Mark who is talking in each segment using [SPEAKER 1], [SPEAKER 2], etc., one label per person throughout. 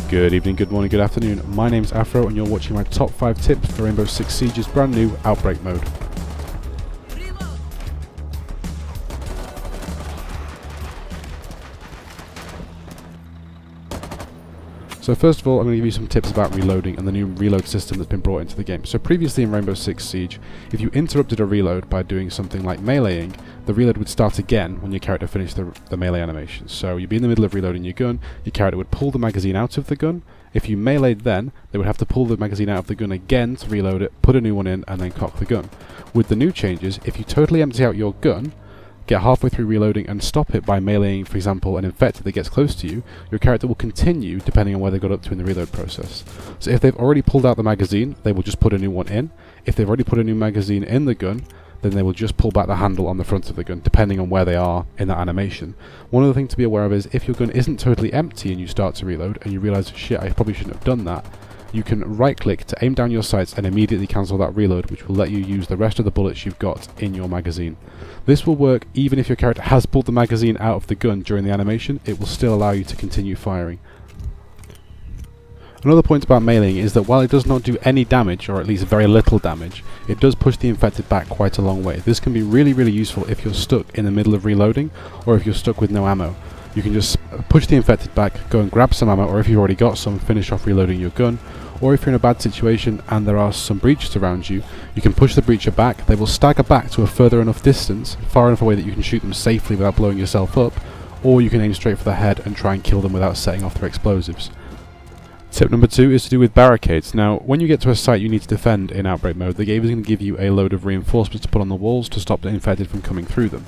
[SPEAKER 1] Good evening, good morning, good afternoon. My name's Afro and you're watching my top 5 tips for Rainbow Six Siege's brand new Outbreak mode. So first of all, I'm going to give you some tips about reloading and the new reload system that's been brought into the game. So previously in Rainbow Six Siege, if you interrupted a reload by doing something like meleeing, the reload would start again when your character finished the melee animation. So you'd be in the middle of reloading your gun, your character would pull the magazine out of the gun. If you meleeed then, they would have to pull the magazine out of the gun again to reload it, put a new one in, and then cock the gun. With the new changes, if you totally empty out your gun, get halfway through reloading and stop it by meleeing, for example, an infected that gets close to you, your character will continue depending on where they got up to in the reload process. So if they've already pulled out the magazine, they will just put a new one in. If they've already put a new magazine in the gun, then they will just pull back the handle on the front of the gun, depending on where they are in that animation. One other thing to be aware of is if your gun isn't totally empty and you start to reload and you realise, shit, I probably shouldn't have done that, you can right click to aim down your sights and immediately cancel that reload, which will let you use the rest of the bullets you've got in your magazine. This will work even if your character has pulled the magazine out of the gun during the animation. It will still allow you to continue firing. Another point about meleeing is that while it does not do any damage, or at least very little damage, it does push the infected back quite a long way. This can be really useful if you're stuck in the middle of reloading, or if you're stuck with no ammo. You can just push the infected back, go and grab some ammo, or if you've already got some, finish off reloading your gun. Or if you're in a bad situation and there are some breaches around you, you can push the breacher back. They will stagger back to a further enough distance, far enough away that you can shoot them safely without blowing yourself up, or you can aim straight for the head and try and kill them without setting off their explosives. Tip number 2 is to do with barricades. Now, when you get to a site you need to defend in Outbreak mode, the game is going to give you a load of reinforcements to put on the walls to stop the infected from coming through them.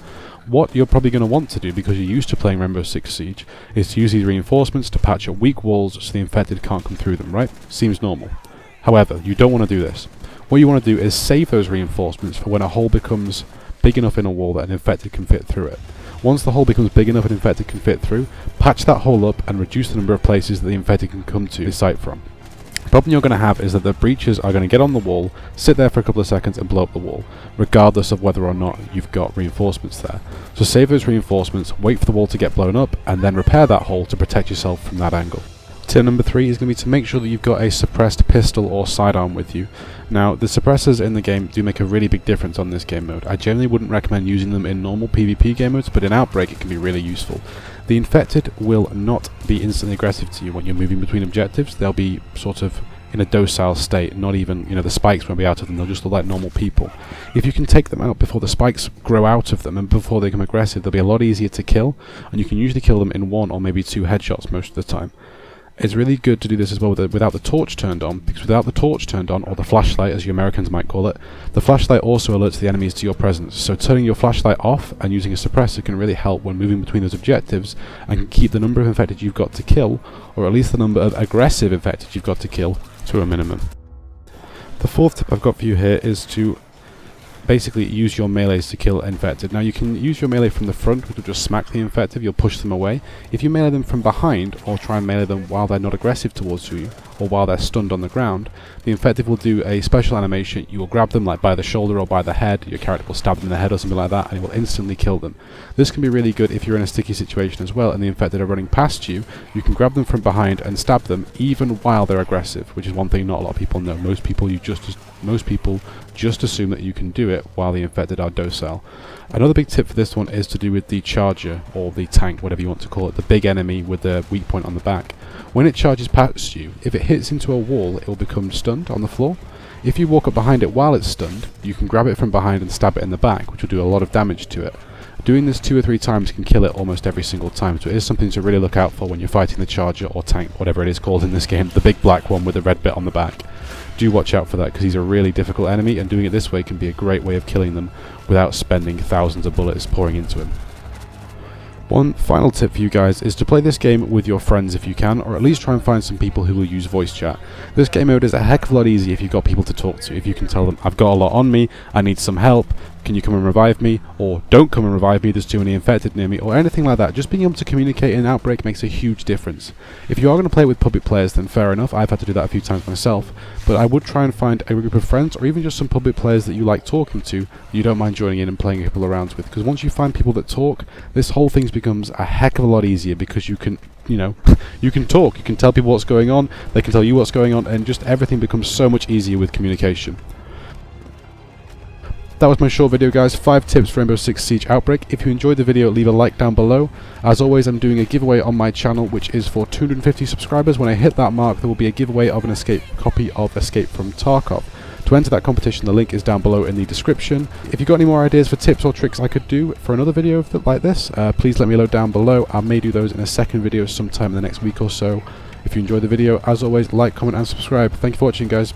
[SPEAKER 1] What you're probably going to want to do, because you're used to playing Rainbow Six Siege, is to use these reinforcements to patch up weak walls so the infected can't come through them, right? Seems normal. However, you don't want to do this. What you want to do is save those reinforcements for when a hole becomes big enough in a wall that an infected can fit through it. Once the hole becomes big enough an infected can fit through, patch that hole up and reduce the number of places that the infected can come to the site from. The problem you're going to have is that the breaches are going to get on the wall, sit there for a couple of seconds and blow up the wall, regardless of whether or not you've got reinforcements there. So save those reinforcements, wait for the wall to get blown up, and then repair that hole to protect yourself from that angle. Tip number 3 is going to be to make sure that you've got a suppressed pistol or sidearm with you. Now, the suppressors in the game do make a really big difference on this game mode. I generally wouldn't recommend using them in normal PvP game modes, but in Outbreak it can be really useful. The infected will not be instantly aggressive to you when you're moving between objectives. They'll be sort of in a docile state, not even, the spikes won't be out of them, they'll just look like normal people. If you can take them out before the spikes grow out of them and before they become aggressive, they'll be a lot easier to kill, and you can usually kill them in 1 or maybe 2 headshots most of the time. It's really good to do this as well without the torch turned on, because without the torch turned on, or the flashlight as you Americans might call it, the flashlight also alerts the enemies to your presence, so turning your flashlight off and using a suppressor can really help when moving between those objectives and can keep the number of infected you've got to kill, or at least the number of aggressive infected you've got to kill, to a minimum. The 4th tip I've got for you here is to basically use your melees to kill infected. Now you can use your melee from the front, which will just smack the infected, you'll push them away. If you melee them from behind, or try and melee them while they're not aggressive towards you, or while they're stunned on the ground, the infected will do a special animation. You will grab them like by the shoulder or by the head, your character will stab them in the head or something like that, and it will instantly kill them. This can be really good if you're in a sticky situation as well and the infected are running past you. You can grab them from behind and stab them even while they're aggressive, which is one thing not a lot of people know. Most people just assume that you can do it while the infected are docile. Another big tip for this one is to do with the charger, or the tank, whatever you want to call it, the big enemy with the weak point on the back. When it charges past you, if it hits into a wall, it will become stunned on the floor. If you walk up behind it while it's stunned, you can grab it from behind and stab it in the back, which will do a lot of damage to it. Doing this 2 or 3 times can kill it almost every single time, so it is something to really look out for when you're fighting the charger or tank, whatever it is called in this game, the big black one with the red bit on the back. Do watch out for that, because he's a really difficult enemy, and doing it this way can be a great way of killing them without spending thousands of bullets pouring into him. One final tip for you guys is to play this game with your friends if you can, or at least try and find some people who will use voice chat. This game mode is a heck of a lot easier if you've got people to talk to. If you can tell them, I've got a lot on me, I need some help, can you come and revive me, or don't come and revive me, there's too many infected near me, or anything like that. Just being able to communicate in Outbreak makes a huge difference. If you are going to play with public players, then fair enough, I've had to do that a few times myself, but I would try and find a group of friends, or even just some public players that you like talking to, that you don't mind joining in and playing a couple of rounds with, because once you find people that talk, this whole thing becomes a heck of a lot easier, because you can you know, you can talk, you can tell people what's going on, they can tell you what's going on, and just everything becomes so much easier with communication. That was my short video, guys. 5 tips for Rainbow Six Siege Outbreak. If you enjoyed the video, leave a like down below. As always, I'm doing a giveaway on my channel, which is for 250 subscribers. When I hit that mark, there will be a giveaway of an copy of Escape from Tarkov. To enter that competition, the link is down below in the description. If you've got any more ideas for tips or tricks I could do for another video like this, please let me know down below. I may do those in a second video sometime in the next week or so. If you enjoyed the video, as always, like, comment and subscribe. Thank you for watching, guys.